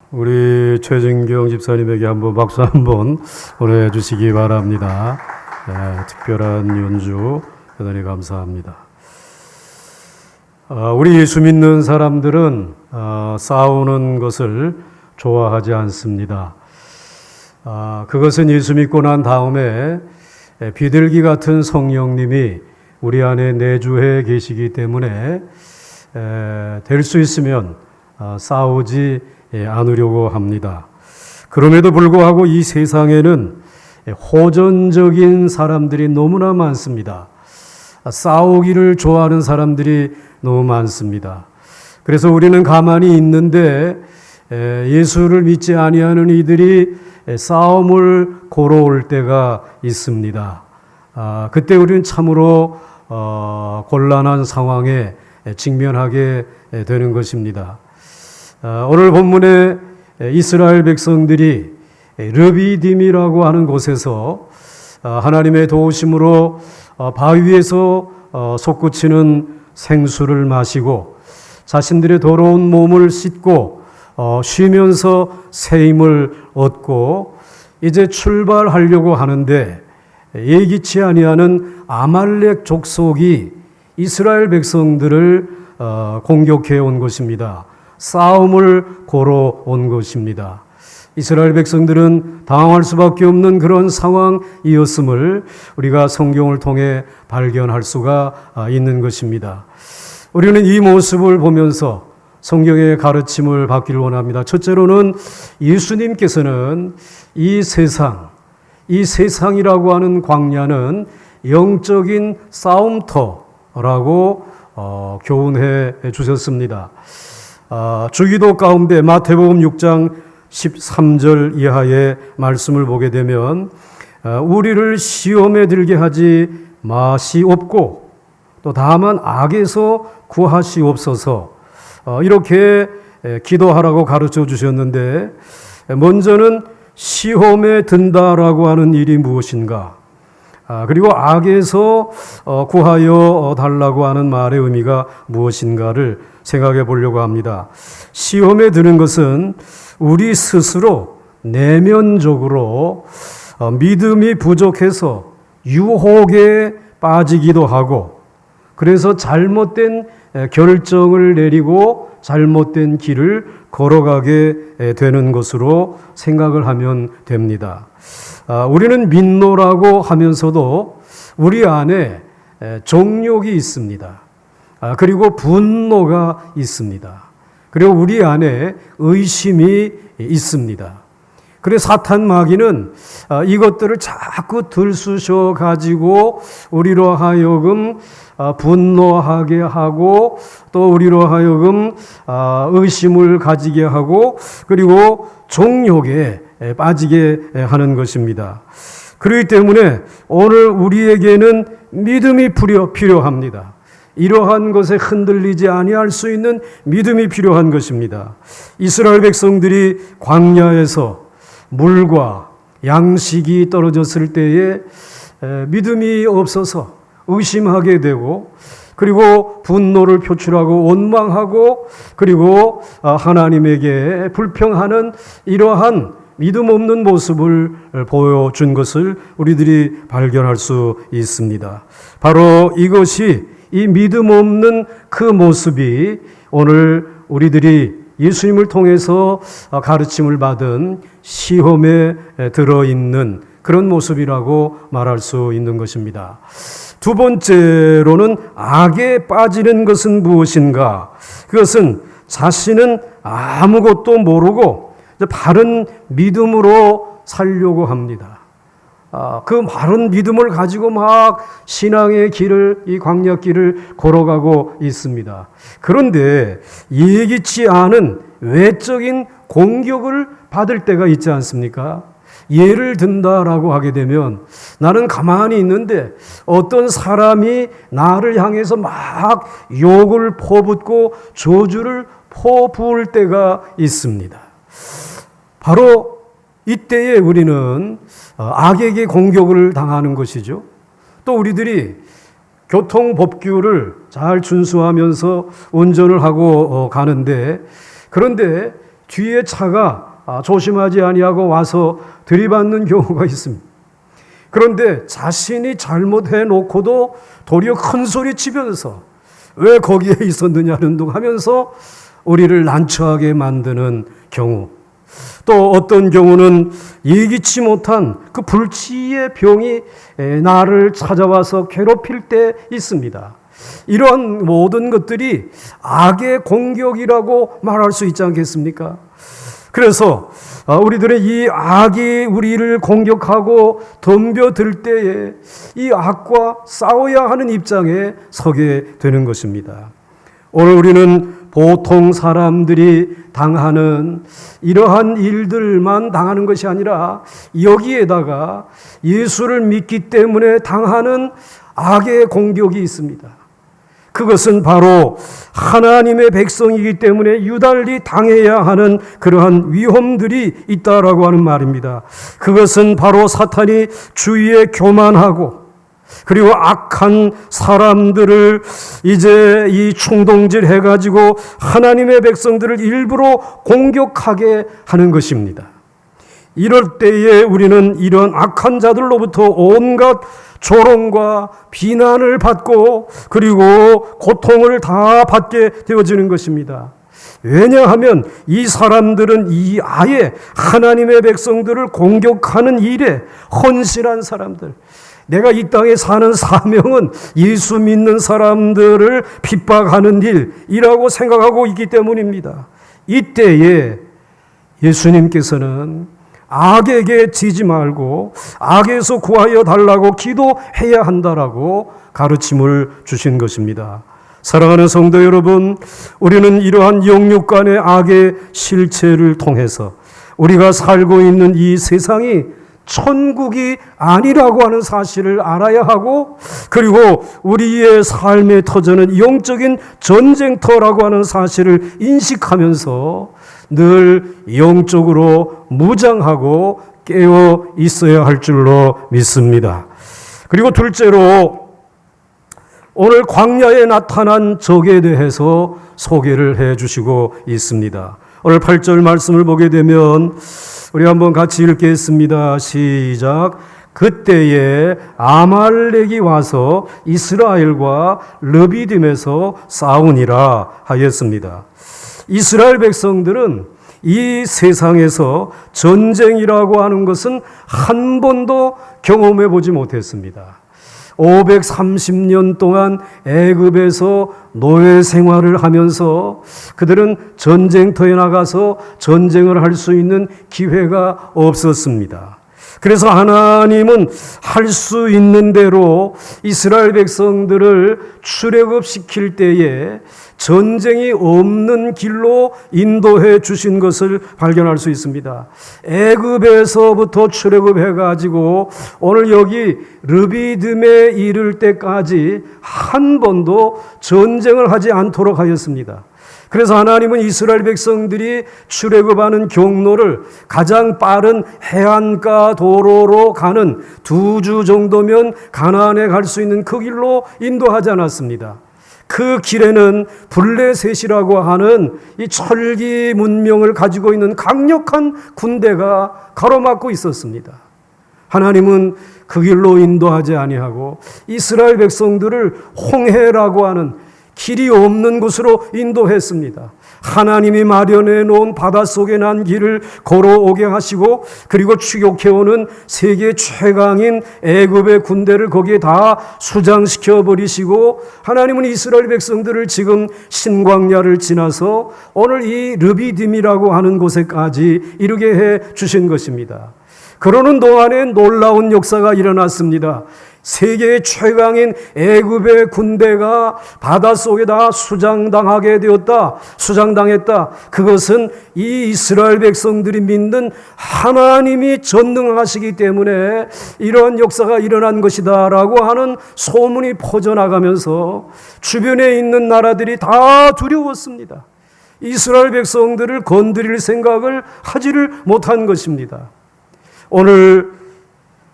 우리 최진경 집사님에게 한번 박수 한번 보내주시기 바랍니다. 특별한 연주 대단히 감사합니다. 우리 예수 믿는 사람들은 싸우는 것을 좋아하지 않습니다. 그것은 예수 믿고 난 다음에 비둘기 같은 성령님이 우리 안에 내주해 계시기 때문에 될 수 있으면 싸우지 않으려고 합니다. 그럼에도 불구하고 이 세상에는 호전적인 사람들이 너무나 많습니다. 싸우기를 좋아하는 사람들이 너무 많습니다. 그래서 우리는 가만히 있는데 예수를 믿지 아니하는 이들이 싸움을 걸어올 때가 있습니다. 그때 우리는 참으로 곤란한 상황에 직면하게 되는 것입니다. 오늘 본문에 이스라엘 백성들이 르비딤이라고 하는 곳에서 하나님의 도우심으로 바위 위에서 솟구치는 생수를 마시고 자신들의 더러운 몸을 씻고 쉬면서 새 힘을 얻고 이제 출발하려고 하는데 예기치 아니하는 아말렉 족속이 이스라엘 백성들을 공격해 온 것입니다. 싸움을 걸어온 것입니다. 이스라엘 백성들은 당황할 수밖에 없는 그런 상황이었음을 우리가 성경을 통해 발견할 수가 있는 것입니다. 우리는 이 모습을 보면서 성경의 가르침을 받기를 원합니다. 첫째로는 예수님께서는 이 세상이라고 하는 광야는 영적인 싸움터라고 교훈해 주셨습니다. 주기도 가운데 마태복음 6장 13절 이하의 말씀을 보게 되면 우리를 시험에 들게 하지 마시옵고 또 다만 악에서 구하시옵소서 이렇게 기도하라고 가르쳐 주셨는데 먼저는 시험에 든다라고 하는 일이 무엇인가? 그리고 악에서 구하여 달라고 하는 말의 의미가 무엇인가를 생각해 보려고 합니다. 시험에 드는 것은 우리 스스로 내면적으로 믿음이 부족해서 유혹에 빠지기도 하고 그래서 잘못된 결정을 내리고 잘못된 길을 걸어가게 되는 것으로 생각을 하면 됩니다. 우리는 민노라고 하면서도 우리 안에 정욕이 있습니다. 그리고 분노가 있습니다. 그리고 우리 안에 의심이 있습니다. 그래서 사탄 마귀는 이것들을 자꾸 들쑤셔 가지고 우리로 하여금 분노하게 하고 또 우리로 하여금 의심을 가지게 하고 그리고 정욕에 빠지게 하는 것입니다. 그렇기 때문에 오늘 우리에게는 믿음이 필요합니다. 이러한 것에 흔들리지 아니할 수 있는 믿음이 필요한 것입니다. 이스라엘 백성들이 광야에서 물과 양식이 떨어졌을 때에 믿음이 없어서 의심하게 되고 그리고 분노를 표출하고 원망하고 그리고 하나님에게 불평하는 이러한 믿음 없는 모습을 보여준 것을 우리들이 발견할 수 있습니다. 바로 이것이 이 믿음 없는 그 모습이 오늘 우리들이 예수님을 통해서 가르침을 받은 시험에 들어있는 그런 모습이라고 말할 수 있는 것입니다. 두 번째로는 악에 빠지는 것은 무엇인가? 그것은 자신은 아무것도 모르고 바른 믿음으로 살려고 합니다. 그 바른 믿음을 가지고 막 신앙의 길을, 이 광야길을 걸어가고 있습니다. 그런데 예기치 않은 외적인 공격을 받을 때가 있지 않습니까? 예를 든다라고 하게 되면 나는 가만히 있는데 어떤 사람이 나를 향해서 막 욕을 퍼붓고 저주를 퍼부을 때가 있습니다. 바로 이때에 우리는 악에게 공격을 당하는 것이죠. 또 우리들이 교통법규를 잘 준수하면서 운전을 하고 가는데 그런데 뒤에 차가 조심하지 아니하고 와서 들이받는 경우가 있습니다. 그런데 자신이 잘못해 놓고도 도리어 큰 소리 치면서 왜 거기에 있었느냐는 둥 하면서 우리를 난처하게 만드는 경우, 또 어떤 경우는 예기치 못한 그 불치의 병이 나를 찾아와서 괴롭힐 때 있습니다. 이러한 모든 것들이 악의 공격이라고 말할 수 있지 않겠습니까? 그래서 우리들의 이 악이 우리를 공격하고 덤벼들 때에 이 악과 싸워야 하는 입장에 서게 되는 것입니다. 오늘 우리는 보통 사람들이 당하는 이러한 일들만 당하는 것이 아니라 여기에다가 예수를 믿기 때문에 당하는 악의 공격이 있습니다. 그것은 바로 하나님의 백성이기 때문에 유달리 당해야 하는 그러한 위험들이 있다라고 하는 말입니다. 그것은 바로 사탄이 주위에 교만하고 그리고 악한 사람들을 이제 이 충동질 해가지고 하나님의 백성들을 일부러 공격하게 하는 것입니다. 이럴 때에 우리는 이런 악한 자들로부터 온갖 조롱과 비난을 받고 그리고 고통을 다 받게 되어지는 것입니다. 왜냐하면 이 사람들은 이 아예 하나님의 백성들을 공격하는 일에 헌신한 사람들, 내가 이 땅에 사는 사명은 예수 믿는 사람들을 핍박하는 일이라고 생각하고 있기 때문입니다. 이때에 예수님께서는 악에게 지지 말고 악에서 구하여 달라고 기도해야 한다라고 가르침을 주신 것입니다. 사랑하는 성도 여러분, 우리는 이러한 영육간의 악의 실체를 통해서 우리가 살고 있는 이 세상이 천국이 아니라고 하는 사실을 알아야 하고, 그리고 우리의 삶의 터전은 영적인 전쟁터라고 하는 사실을 인식하면서 늘 영적으로 무장하고 깨어 있어야 할 줄로 믿습니다. 그리고 둘째로 오늘 광야에 나타난 적에 대해서 소개를 해 주시고 있습니다. 오늘 8절 말씀을 보게 되면 우리 한번 같이 읽겠습니다. 시작. 그때에 아말렉이 와서 이스라엘과 르비딤에서 싸우니라 하였습니다. 이스라엘 백성들은 이 세상에서 전쟁이라고 하는 것은 한 번도 경험해 보지 못했습니다. 530년 동안 애굽에서 노예 생활을 하면서 그들은 전쟁터에 나가서 전쟁을 할 수 있는 기회가 없었습니다. 그래서 하나님은 할 수 있는 대로 이스라엘 백성들을 출애굽시킬 때에 전쟁이 없는 길로 인도해 주신 것을 발견할 수 있습니다. 애굽에서부터 출애굽해 가지고 오늘 여기 르비딤에 이를 때까지 한 번도 전쟁을 하지 않도록 하였습니다. 그래서 하나님은 이스라엘 백성들이 출애굽하는 경로를 가장 빠른 해안가 도로로 가는 2주 정도면 가나안에 갈 수 있는 그 길로 인도하지 않았습니다. 그 길에는 블레셋이라고 하는 이 철기 문명을 가지고 있는 강력한 군대가 가로막고 있었습니다. 하나님은 그 길로 인도하지 아니하고 이스라엘 백성들을 홍해라고 하는 길이 없는 곳으로 인도했습니다. 하나님이 마련해 놓은 바닷속에 난 길을 걸어오게 하시고 그리고 추격해오는 세계 최강인 애굽의 군대를 거기에 다 수장시켜 버리시고 하나님은 이스라엘 백성들을 지금 신광야를 지나서 오늘 이 르비딤이라고 하는 곳에까지 이르게 해 주신 것입니다. 그러는 동안에 놀라운 역사가 일어났습니다. 세계 최강인 애굽의 군대가 바닷속에다 수장당하게 되었다. 수장당했다. 그것은 이 이스라엘 백성들이 믿는 하나님이 전능하시기 때문에 이러한 역사가 일어난 것이다 라고 하는 소문이 퍼져나가면서 주변에 있는 나라들이 다 두려웠습니다. 이스라엘 백성들을 건드릴 생각을 하지를 못한 것입니다. 오늘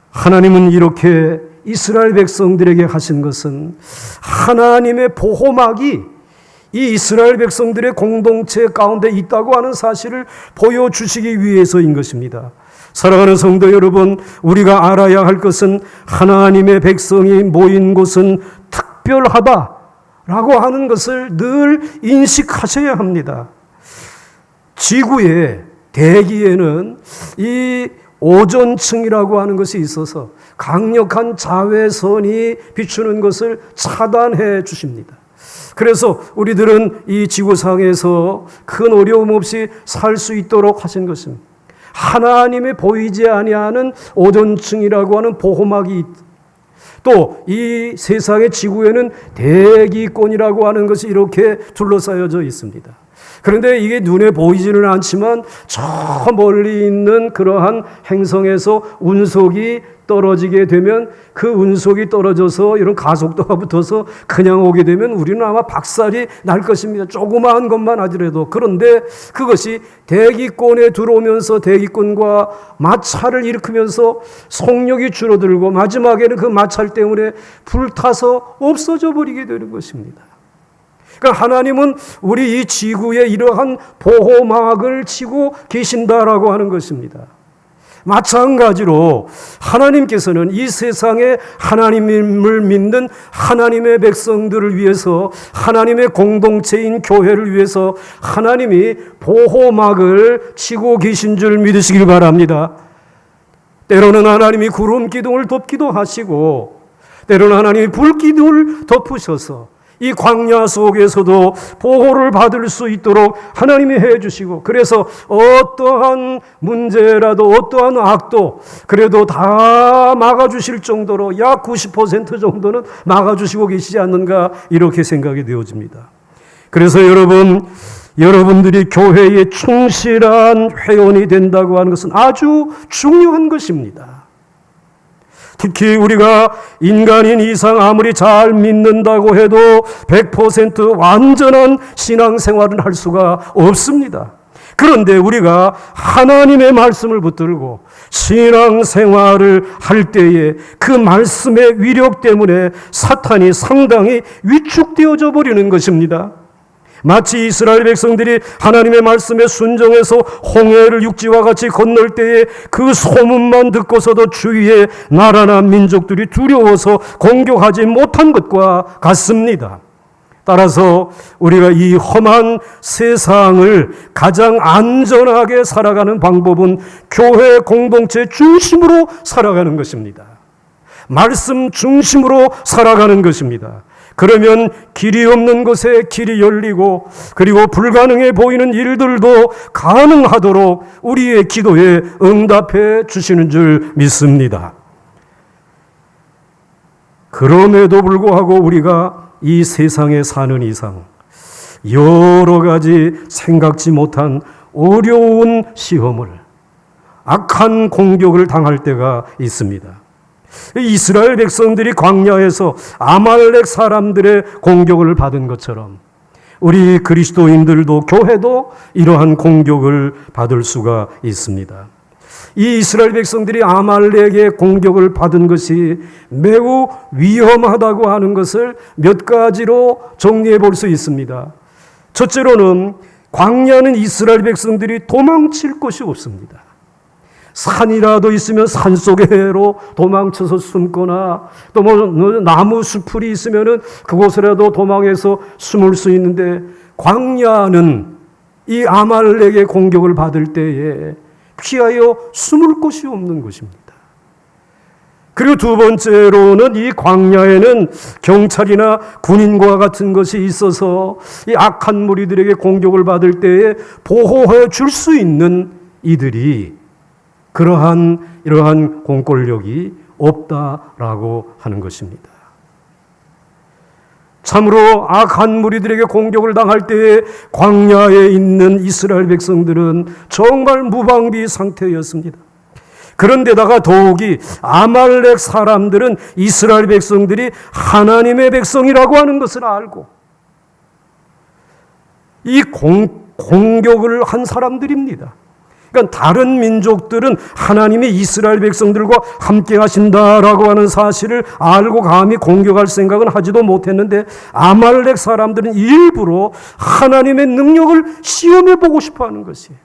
하나님은 이렇게 이스라엘 백성들에게 하신 것은 하나님의 보호막이 이 이스라엘 백성들의 공동체 가운데 있다고 하는 사실을 보여주시기 위해서인 것입니다. 사랑하는 성도 여러분, 우리가 알아야 할 것은 하나님의 백성이 모인 곳은 특별하다라고 하는 것을 늘 인식하셔야 합니다. 지구의 대기에는 이 오존층이라고 하는 것이 있어서 강력한 자외선이 비추는 것을 차단해 주십니다. 그래서 우리들은 이 지구상에서 큰 어려움 없이 살 수 있도록 하신 것입니다. 하나님의 보이지 아니하는 오존층이라고 하는 보호막이 또 이 세상의 지구에는 대기권이라고 하는 것이 이렇게 둘러싸여져 있습니다. 그런데 이게 눈에 보이지는 않지만 저 멀리 있는 그러한 행성에서 운석이 떨어지게 되면 그 운석이 떨어져서 이런 가속도가 붙어서 그냥 오게 되면 우리는 아마 박살이 날 것입니다. 조그마한 것만 하더라도. 그런데 그것이 대기권에 들어오면서 대기권과 마찰을 일으키면서 속력이 줄어들고 마지막에는 그 마찰 때문에 불타서 없어져 버리게 되는 것입니다. 그러니까 하나님은 우리 이 지구에 이러한 보호막을 치고 계신다라고 하는 것입니다. 마찬가지로 하나님께서는 이 세상에 하나님을 믿는 하나님의 백성들을 위해서 하나님의 공동체인 교회를 위해서 하나님이 보호막을 치고 계신 줄 믿으시길 바랍니다. 때로는 하나님이 구름 기둥을 덮기도 하시고 때로는 하나님이 불 기둥을 덮으셔서 이 광야 속에서도 보호를 받을 수 있도록 하나님이 해주시고 그래서 어떠한 문제라도 어떠한 악도 그래도 다 막아주실 정도로 약 90% 정도는 막아주시고 계시지 않는가 이렇게 생각이 되어집니다. 그래서 여러분들이 교회에 충실한 회원이 된다고 하는 것은 아주 중요한 것입니다. 특히 우리가 인간인 이상 아무리 잘 믿는다고 해도 100% 완전한 신앙생활을 할 수가 없습니다. 그런데 우리가 하나님의 말씀을 붙들고 신앙생활을 할 때에 그 말씀의 위력 때문에 사탄이 상당히 위축되어져 버리는 것입니다. 마치 이스라엘 백성들이 하나님의 말씀에 순종해서 홍해를 육지와 같이 건널 때에 그 소문만 듣고서도 주위의 나라나 민족들이 두려워서 공격하지 못한 것과 같습니다. 따라서 우리가 이 험한 세상을 가장 안전하게 살아가는 방법은 교회 공동체 중심으로 살아가는 것입니다. 말씀 중심으로 살아가는 것입니다. 그러면 길이 없는 곳에 길이 열리고 그리고 불가능해 보이는 일들도 가능하도록 우리의 기도에 응답해 주시는 줄 믿습니다. 그럼에도 불구하고 우리가 이 세상에 사는 이상 여러 가지 생각지 못한 어려운 시험을 악한 공격을 당할 때가 있습니다. 이스라엘 백성들이 광야에서 아말렉 사람들의 공격을 받은 것처럼 우리 그리스도인들도 교회도 이러한 공격을 받을 수가 있습니다. 이 이스라엘 백성들이 아말렉의 공격을 받은 것이 매우 위험하다고 하는 것을 몇 가지로 정리해 볼 수 있습니다. 첫째로는 광야는 이스라엘 백성들이 도망칠 곳이 없습니다. 산이라도 있으면 산속으로 도망쳐서 숨거나 또 나무 수풀이 있으면 그곳이라도 도망해서 숨을 수 있는데 광야는 이 아말렉의 공격을 받을 때에 피하여 숨을 곳이 없는 곳입니다. 그리고 두 번째로는 이 광야에는 경찰이나 군인과 같은 것이 있어서 이 악한 무리들에게 공격을 받을 때에 보호해 줄 수 있는 이들이 이러한 공권력이 없다라고 하는 것입니다. 참으로 악한 무리들에게 공격을 당할 때에 광야에 있는 이스라엘 백성들은 정말 무방비 상태였습니다. 그런데다가 더욱이 아말렉 사람들은 이스라엘 백성들이 하나님의 백성이라고 하는 것을 알고 이 공격을 한 사람들입니다. 그러니까 다른 민족들은 하나님이 이스라엘 백성들과 함께 하신다라고 하는 사실을 알고 감히 공격할 생각은 하지도 못했는데 아말렉 사람들은 일부러 하나님의 능력을 시험해 보고 싶어 하는 것이에요.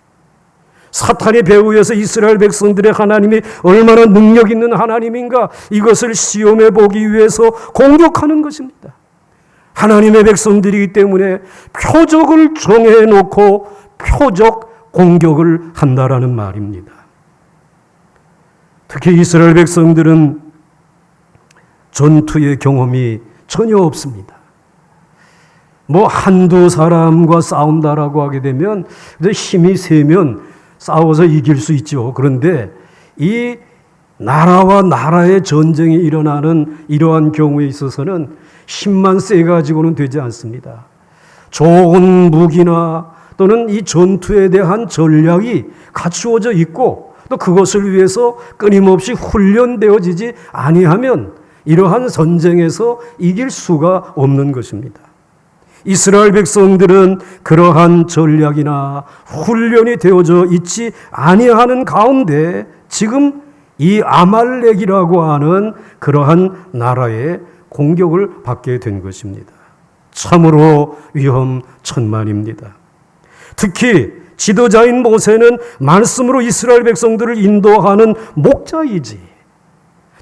사탄의 배후에서 이스라엘 백성들의 하나님이 얼마나 능력 있는 하나님인가 이것을 시험해 보기 위해서 공격하는 것입니다. 하나님의 백성들이기 때문에 표적을 정해놓고 표적 공격을 한다라는 말입니다. 특히 이스라엘 백성들은 전투의 경험이 전혀 없습니다. 한두 사람과 싸운다라고 하게 되면 힘이 세면 싸워서 이길 수 있죠. 그런데 이 나라와 나라의 전쟁이 일어나는 이러한 경우에 있어서는 힘만 세가지고는 되지 않습니다. 좋은 무기나 또는 이 전투에 대한 전략이 갖추어져 있고 또 그것을 위해서 끊임없이 훈련되어지지 아니하면 이러한 전쟁에서 이길 수가 없는 것입니다. 이스라엘 백성들은 그러한 전략이나 훈련이 되어져 있지 아니하는 가운데 지금 이 아말렉이라고 하는 그러한 나라의 공격을 받게 된 것입니다. 참으로 위험천만입니다. 특히 지도자인 모세는 말씀으로 이스라엘 백성들을 인도하는 목자이지,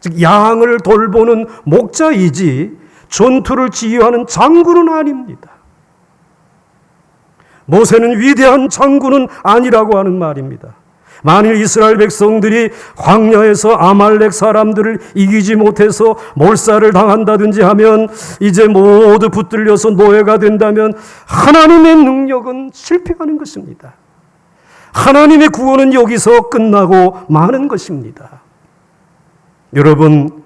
즉 양을 돌보는 목자이지 전투를 지휘하는 장군은 아닙니다. 모세는 위대한 장군은 아니라고 하는 말입니다. 만일 이스라엘 백성들이 광야에서 아말렉 사람들을 이기지 못해서 몰살을 당한다든지 하면 이제 모두 붙들려서 노예가 된다면 하나님의 능력은 실패하는 것입니다. 하나님의 구원은 여기서 끝나고 마는 것입니다. 여러분,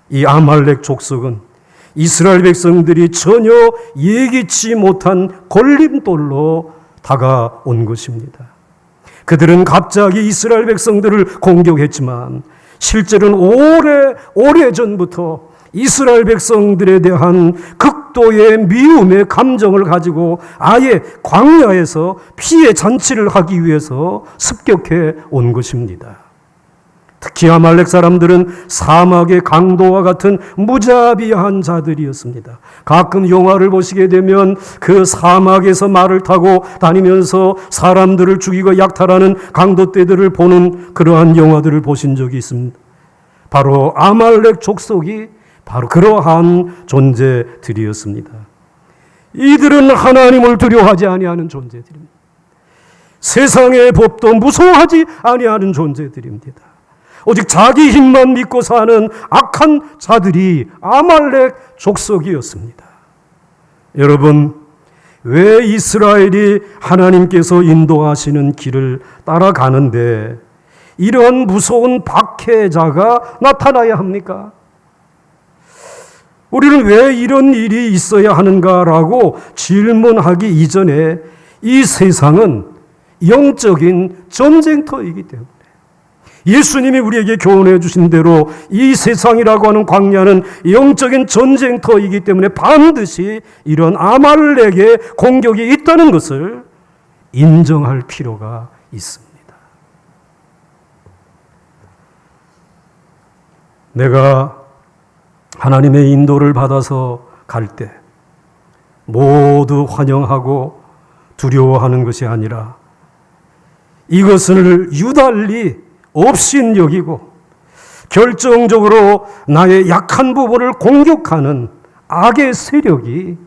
이 아말렉 족속은 이스라엘 백성들이 전혀 예기치 못한 걸림돌로 다가온 것입니다. 그들은 갑자기 이스라엘 백성들을 공격했지만 실제로는 오래전부터 이스라엘 백성들에 대한 극도의 미움의 감정을 가지고 아예 광야에서 피해 잔치를 하기 위해서 습격해 온 것입니다. 특히 아말렉 사람들은 사막의 강도와 같은 무자비한 자들이었습니다. 가끔 영화를 보시게 되면 그 사막에서 말을 타고 다니면서 사람들을 죽이고 약탈하는 강도떼들을 보는 그러한 영화들을 보신 적이 있습니다. 바로 아말렉 족속이 바로 그러한 존재들이었습니다. 이들은 하나님을 두려워하지 아니하는 존재들입니다. 세상의 법도 무서워하지 아니하는 존재들입니다. 오직 자기 힘만 믿고 사는 악한 자들이 아말렉 족속이었습니다. 여러분, 왜 이스라엘이 하나님께서 인도하시는 길을 따라가는데 이러한 무서운 박해자가 나타나야 합니까? 우리는 왜 이런 일이 있어야 하는가라고 질문하기 이전에 이 세상은 영적인 전쟁터이기 때문에 예수님이 우리에게 교훈해 주신 대로 이 세상이라고 하는 광야는 영적인 전쟁터이기 때문에 반드시 이런 아말렉의 공격이 있다는 것을 인정할 필요가 있습니다. 내가 하나님의 인도를 받아서 갈 때 모두 환영하고 두려워하는 것이 아니라 이것을 유달리 업신여기고 결정적으로 나의 약한 부분을 공격하는 악의 세력이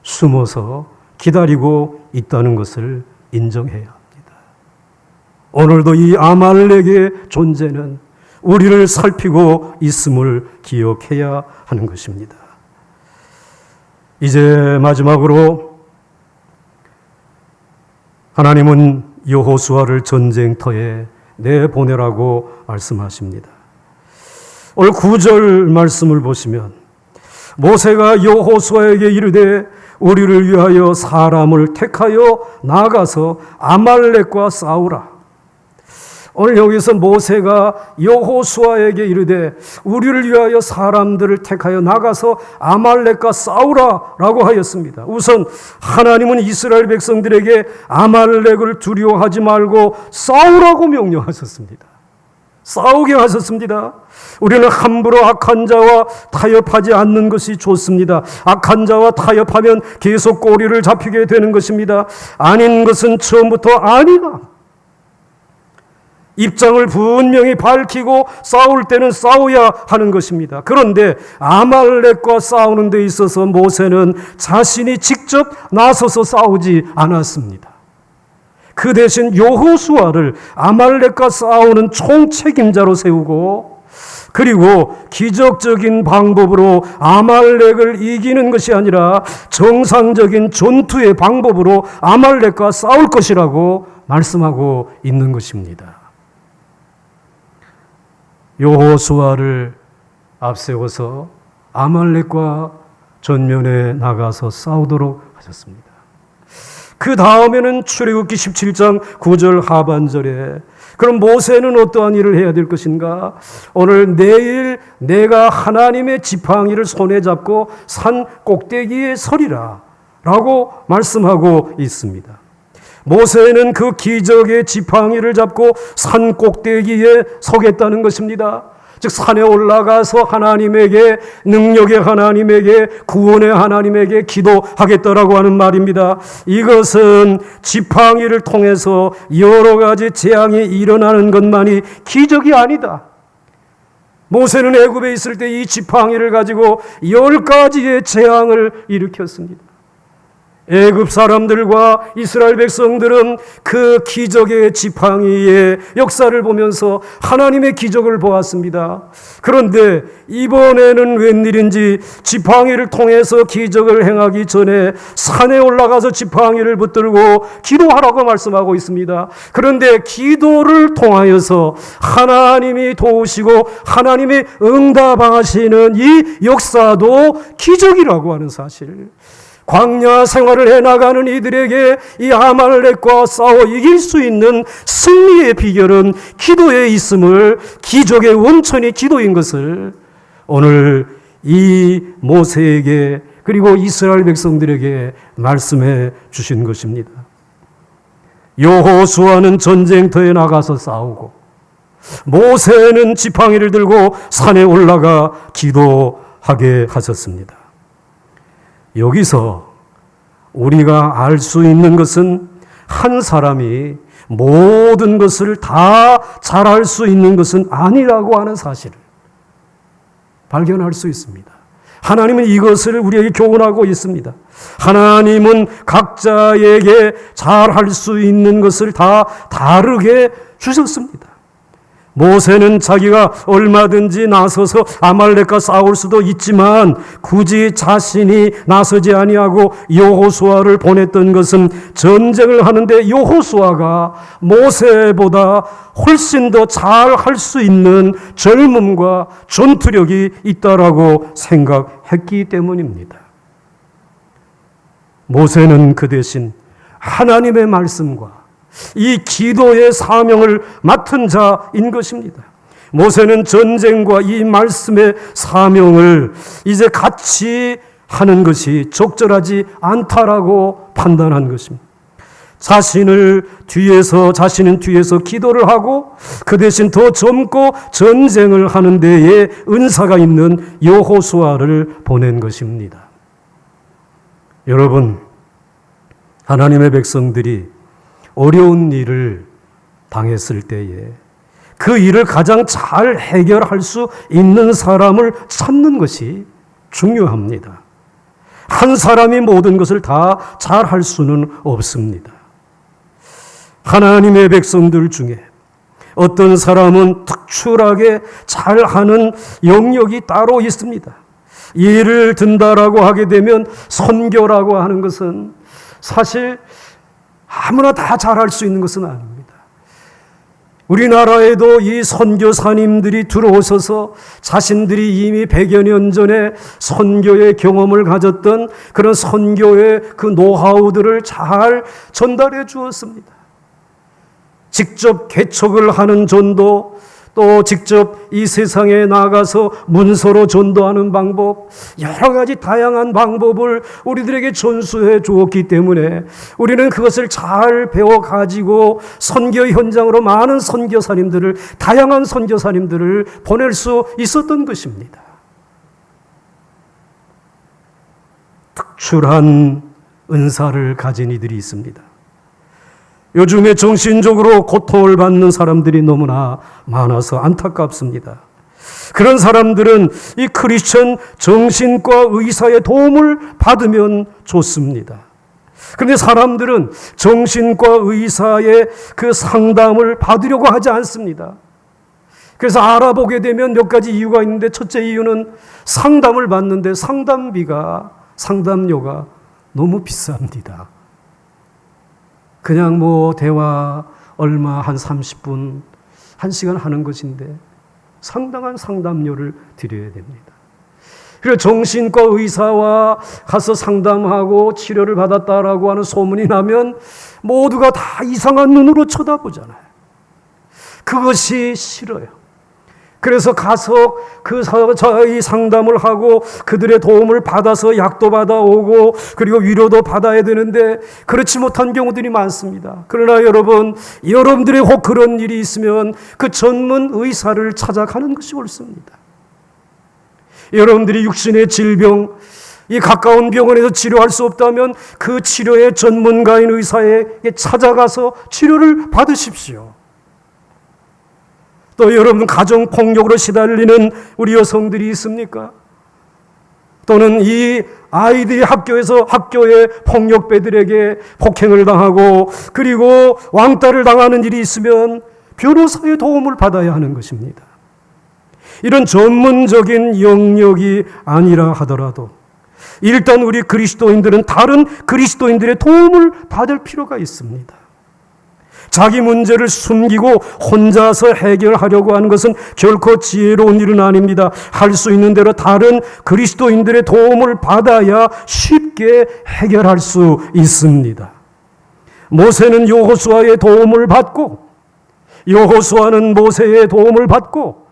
숨어서 기다리고 있다는 것을 인정해야 합니다. 오늘도 이 아말렉의 존재는 우리를 살피고 있음을 기억해야 하는 것입니다. 이제 마지막으로 하나님은 여호수아를 전쟁터에 내보내라고 말씀하십니다. 오늘 9절 말씀을 보시면 모세가 여호수아에게 이르되 우리를 위하여 사람을 택하여 나가서 아말렉과 싸우라. 오늘 여기서 모세가 여호수아에게 이르되 우리를 위하여 사람들을 택하여 나가서 아말렉과 싸우라 라고 하였습니다. 우선 하나님은 이스라엘 백성들에게 아말렉을 두려워하지 말고 싸우라고 명령하셨습니다. 싸우게 하셨습니다. 우리는 함부로 악한 자와 타협하지 않는 것이 좋습니다. 악한 자와 타협하면 계속 꼬리를 잡히게 되는 것입니다. 아닌 것은 처음부터 아니다. 입장을 분명히 밝히고 싸울 때는 싸워야 하는 것입니다. 그런데 아말렉과 싸우는 데 있어서 모세는 자신이 직접 나서서 싸우지 않았습니다. 그 대신 여호수아를 아말렉과 싸우는 총책임자로 세우고, 그리고 기적적인 방법으로 아말렉을 이기는 것이 아니라 정상적인 전투의 방법으로 아말렉과 싸울 것이라고 말씀하고 있는 것입니다. 여호수아를 앞세워서 아말렉과 전면에 나가서 싸우도록 하셨습니다. 그 다음에는 출애굽기 17장 9절 하반절에 그럼 모세는 어떠한 일을 해야 될 것인가? 오늘 내일 내가 하나님의 지팡이를 손에 잡고 산 꼭대기에 서리라 라고 말씀하고 있습니다. 모세는 그 기적의 지팡이를 잡고 산 꼭대기에 서겠다는 것입니다. 즉 산에 올라가서 하나님에게, 능력의 하나님에게, 구원의 하나님에게 기도하겠다라고 하는 말입니다. 이것은 지팡이를 통해서 여러 가지 재앙이 일어나는 것만이 기적이 아니다. 모세는 애굽에 있을 때 이 지팡이를 가지고 10가지의 재앙을 일으켰습니다. 애굽 사람들과 이스라엘 백성들은 그 기적의 지팡이의 역사를 보면서 하나님의 기적을 보았습니다. 그런데 이번에는 웬일인지 지팡이를 통해서 기적을 행하기 전에 산에 올라가서 지팡이를 붙들고 기도하라고 말씀하고 있습니다. 그런데 기도를 통하여서 하나님이 도우시고 하나님이 응답하시는 이 역사도 기적이라고 하는 사실, 광야 생활을 해나가는 이들에게 이 아말렉과 싸워 이길 수 있는 승리의 비결은 기도에 있음을, 기적의 원천이 기도인 것을 오늘 이 모세에게 그리고 이스라엘 백성들에게 말씀해 주신 것입니다. 여호수아는 전쟁터에 나가서 싸우고 모세는 지팡이를 들고 산에 올라가 기도하게 하셨습니다. 여기서 우리가 알 수 있는 것은 한 사람이 모든 것을 다 잘할 수 있는 것은 아니라고 하는 사실을 발견할 수 있습니다. 하나님은 이것을 우리에게 교훈하고 있습니다. 하나님은 각자에게 잘할 수 있는 것을 다 다르게 주셨습니다. 모세는 자기가 얼마든지 나서서 아말렉과 싸울 수도 있지만 굳이 자신이 나서지 아니하고 여호수아를 보냈던 것은 전쟁을 하는데 여호수아가 모세보다 훨씬 더 잘할 수 있는 젊음과 전투력이 있다라고 생각했기 때문입니다. 모세는 그 대신 하나님의 말씀과 이 기도의 사명을 맡은 자인 것입니다. 모세는 전쟁과 이 말씀의 사명을 이제 같이 하는 것이 적절하지 않다라고 판단한 것입니다. 자신은 뒤에서 기도를 하고 그 대신 더 젊고 전쟁을 하는 데에 은사가 있는 여호수아를 보낸 것입니다. 여러분, 하나님의 백성들이 어려운 일을 당했을 때에 그 일을 가장 잘 해결할 수 있는 사람을 찾는 것이 중요합니다. 한 사람이 모든 것을 다 잘할 수는 없습니다. 하나님의 백성들 중에 어떤 사람은 특출하게 잘하는 영역이 따로 있습니다. 예를 든다라고 하게 되면 선교라고 하는 것은 사실 아무나 다 잘할 수 있는 것은 아닙니다. 우리나라에도 이 선교사님들이 들어오셔서 자신들이 이미 100여 년 전에 선교의 경험을 가졌던 그런 선교의 그 노하우들을 잘 전달해 주었습니다. 직접 개척을 하는 전도, 또 직접 이 세상에 나가서 문서로 전도하는 방법, 여러 가지 다양한 방법을 우리들에게 전수해 주었기 때문에 우리는 그것을 잘 배워가지고 선교 현장으로 많은 선교사님들을, 다양한 선교사님들을 보낼 수 있었던 것입니다. 특출한 은사를 가진 이들이 있습니다. 요즘에 정신적으로 고통을 받는 사람들이 너무나 많아서 안타깝습니다. 그런 사람들은 이 크리스천 정신과 의사의 도움을 받으면 좋습니다. 그런데 사람들은 정신과 의사의 그 상담을 받으려고 하지 않습니다. 그래서 알아보게 되면 몇 가지 이유가 있는데, 첫째 이유는 상담을 받는데 상담료가 너무 비쌉니다. 그냥 대화 얼마 한 30분, 1시간 하는 것인데 상당한 상담료를 드려야 됩니다. 그리고 정신과 의사와 가서 상담하고 치료를 받았다라고 하는 소문이 나면 모두가 다 이상한 눈으로 쳐다보잖아요. 그것이 싫어요. 그래서 가서 저희 상담을 하고 그들의 도움을 받아서 약도 받아오고 그리고 위로도 받아야 되는데 그렇지 못한 경우들이 많습니다. 그러나 여러분들의 혹 그런 일이 있으면 그 전문 의사를 찾아가는 것이 옳습니다. 여러분들이 육신의 질병, 이 가까운 병원에서 치료할 수 없다면 그 치료의 전문가인 의사에게 찾아가서 치료를 받으십시오. 또 여러분, 가정폭력으로 시달리는 우리 여성들이 있습니까? 또는 이 아이들이 학교의 폭력배들에게 폭행을 당하고 그리고 왕따를 당하는 일이 있으면 변호사의 도움을 받아야 하는 것입니다. 이런 전문적인 영역이 아니라 하더라도 일단 우리 그리스도인들은 다른 그리스도인들의 도움을 받을 필요가 있습니다. 자기 문제를 숨기고 혼자서 해결하려고 하는 것은 결코 지혜로운 일은 아닙니다. 할 수 있는 대로 다른 그리스도인들의 도움을 받아야 쉽게 해결할 수 있습니다. 모세는 여호수아의 도움을 받고, 여호수아는 모세의 도움을 받고,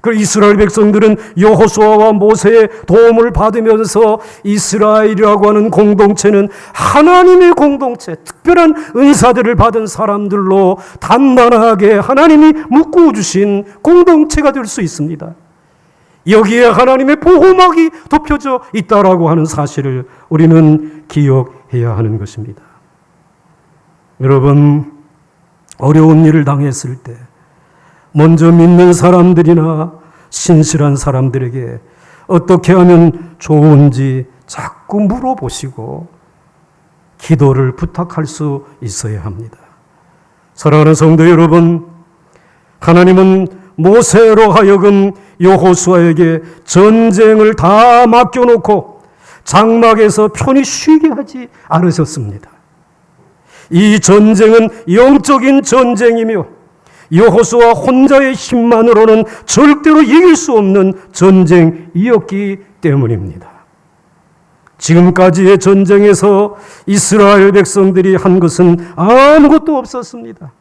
그 이스라엘 백성들은 여호수아와 모세의 도움을 받으면서 이스라엘이라고 하는 공동체는 하나님의 공동체, 특별한 은사들을 받은 사람들로 단단하게 하나님이 묶어 주신 공동체가 될 수 있습니다. 여기에 하나님의 보호막이 덮여져 있다라고 하는 사실을 우리는 기억해야 하는 것입니다. 여러분, 어려운 일을 당했을 때 먼저 믿는 사람들이나 신실한 사람들에게 어떻게 하면 좋은지 자꾸 물어보시고 기도를 부탁할 수 있어야 합니다. 사랑하는 성도 여러분, 하나님은 모세로 하여금 여호수아에게 전쟁을 다 맡겨놓고 장막에서 편히 쉬게 하지 않으셨습니다. 이 전쟁은 영적인 전쟁이며 여호수아 혼자의 힘만으로는 절대로 이길 수 없는 전쟁이었기 때문입니다. 지금까지의 전쟁에서 이스라엘 백성들이 한 것은 아무것도 없었습니다.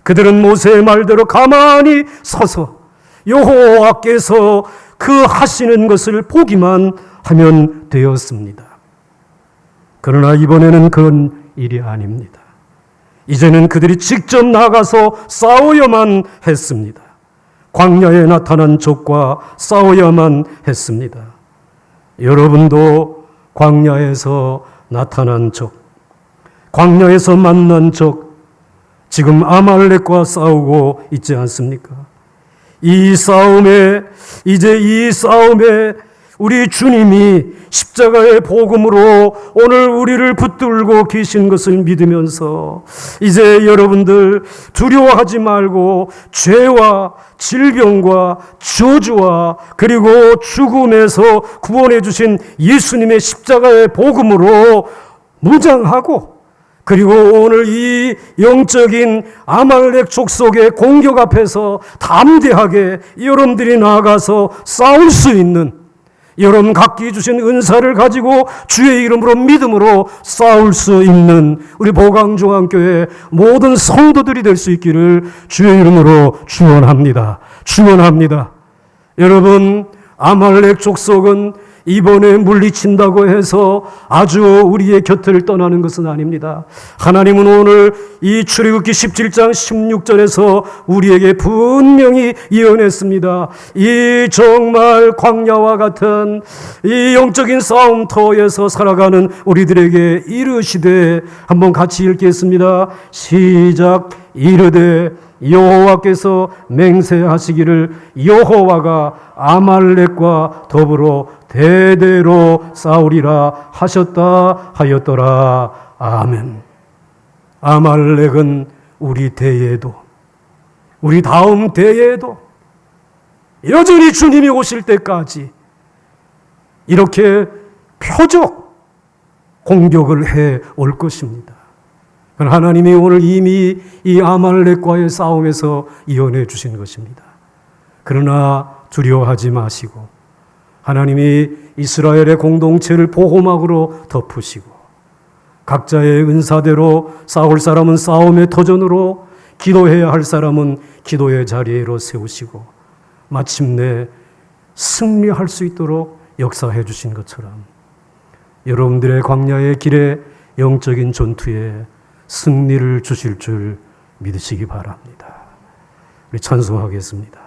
그들은 모세의 말대로 가만히 서서 여호와께서 그 하시는 것을 보기만 하면 되었습니다. 그러나 이번에는 그런 일이 아닙니다. 이제는 그들이 직접 나가서 싸워야만 했습니다. 광야에 나타난 적과 싸워야만 했습니다. 여러분도 광야에서 나타난 적, 광야에서 만난 적, 지금 아말렉과 싸우고 있지 않습니까? 이 싸움에 우리 주님이 십자가의 복음으로 오늘 우리를 붙들고 계신 것을 믿으면서 이제 여러분들 두려워하지 말고 죄와 질병과 저주와 그리고 죽음에서 구원해 주신 예수님의 십자가의 복음으로 무장하고, 그리고 오늘 이 영적인 아말렉 족속의 공격 앞에서 담대하게 여러분들이 나아가서 싸울 수 있는 여러분 각기 주신 은사를 가지고 주의 이름으로 믿음으로 싸울 수 있는 우리 보강중앙교회 모든 성도들이 될 수 있기를 주의 이름으로 축원합니다. 축원합니다. 여러분, 아말렉 족속은 이번에 물리친다고 해서 아주 우리의 곁을 떠나는 것은 아닙니다. 하나님은 오늘 이 출애굽기 17장 16절에서 우리에게 분명히 예언했습니다. 이 정말 광야와 같은 이 영적인 싸움터에서 살아가는 우리들에게 이르시되, 한번 같이 읽겠습니다. 시작. 이르되 여호와께서 맹세하시기를 여호와가 아말렉과 더불어 대대로 싸우리라 하셨다 하였더라. 아멘. 아말렉은 우리 대에도, 우리 다음 대에도 여전히 주님이 오실 때까지 이렇게 표적 공격을 해 올 것입니다. 하나님이 오늘 이미 이 아말렉과의 싸움에서 이언해 주신 것입니다. 그러나 두려워하지 마시고 하나님이 이스라엘의 공동체를 보호막으로 덮으시고 각자의 은사대로 싸울 사람은 싸움의 터전으로, 기도해야 할 사람은 기도의 자리로 세우시고 마침내 승리할 수 있도록 역사해 주신 것처럼 여러분들의 광야의 길에, 영적인 전투에 승리를 주실 줄 믿으시기 바랍니다. 우리 찬송하겠습니다.